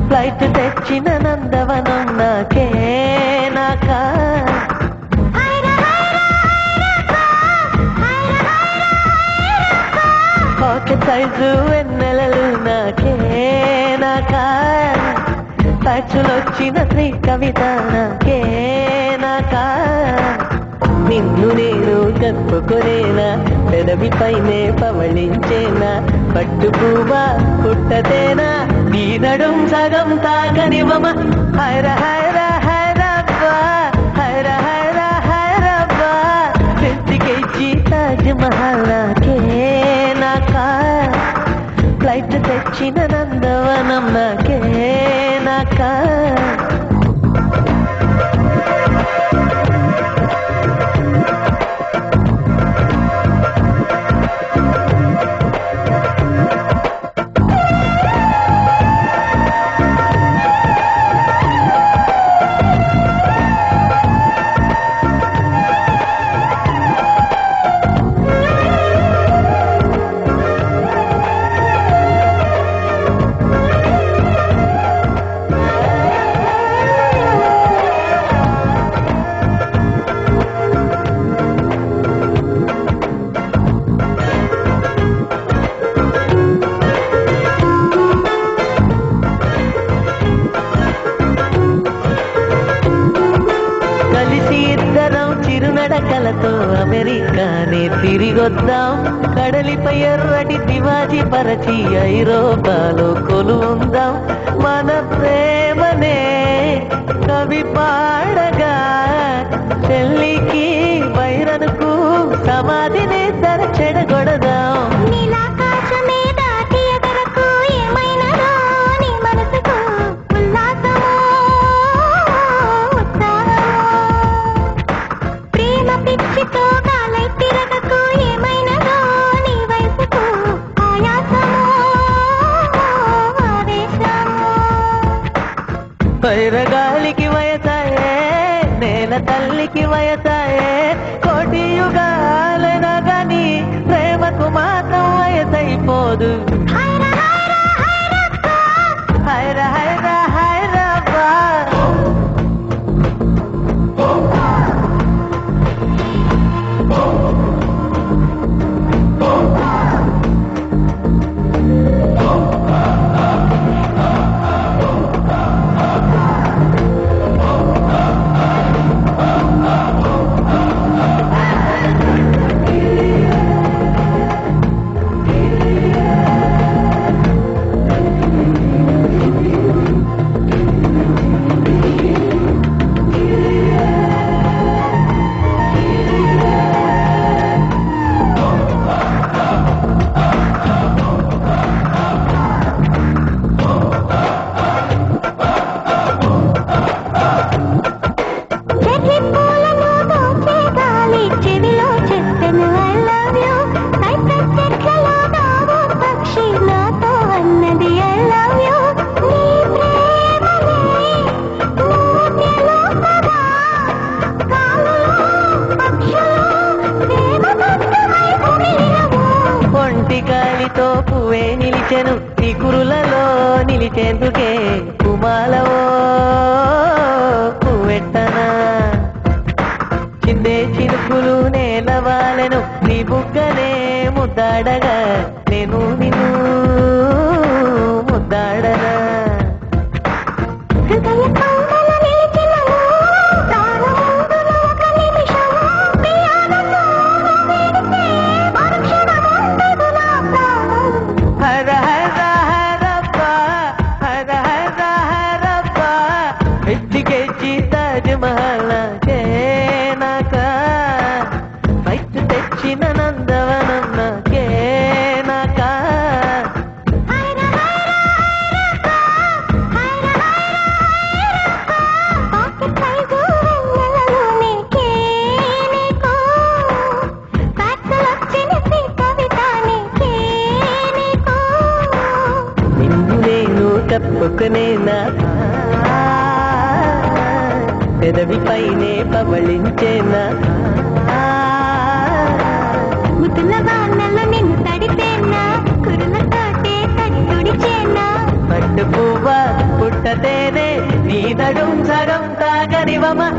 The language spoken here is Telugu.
ఫ్లైట్ తెచ్చిన నందవనం నాకే నాకా పాకెట్ సైజు వెన్నెలలు నాకే నాకా తచ్చులొచ్చిన శ్రీ కవిత నాకే నాకా నిన్ను నేను కప్పుకొనేనా పెదవిపైనే పవళించేనా పట్టు పువ్వా పుట్టతేనా నీ నడుం సగం తాకనివ్వమ హైర హైర హైరబ్బా హైర హైర హైరబ్బా పెంచికెచ్చి తాజ్ మహల్ నాకే నాకా ఫ్లైట్ తెచ్చిన నందవనం నాకే నాకా చిరునడకలతో అమెరికానే తిరిగొద్దాం కడలిపై ఎర్రటి దివాజీ పరచి ఐరోపాలో కొలువుందాం మన ప్రేమనే కవి పాడగా చెల్లికి వైరనుకు సమాధిని చెడగొడదాం పైరగాలికి వయసాయే నేల తల్లికి వయసాయే కోటి యుగాలైనా గాని ప్రేమకు మాత్రం వయసైపోదు హైర హైర హైరబ్బా గాలితో పువ్వే నిలిచెను చిగురులలో నిలిచేందుకే కుమాలవో పువ్వెట్టనా చిందే చినుకులు నేలవాలెను నీ బుగ్గనే ముద్దాడగా నేను నిన్ను ముద్దాడనా తప్పుకునేనా పెదవి పైనే పవళించేనా ముద్దుల వానలో నిన్ను తడిపేనా కురులతోటే తడి తుడిచేనా పట్టు పువ్వ పుట్టతేనే నీ నడుం సగం తాగనివమా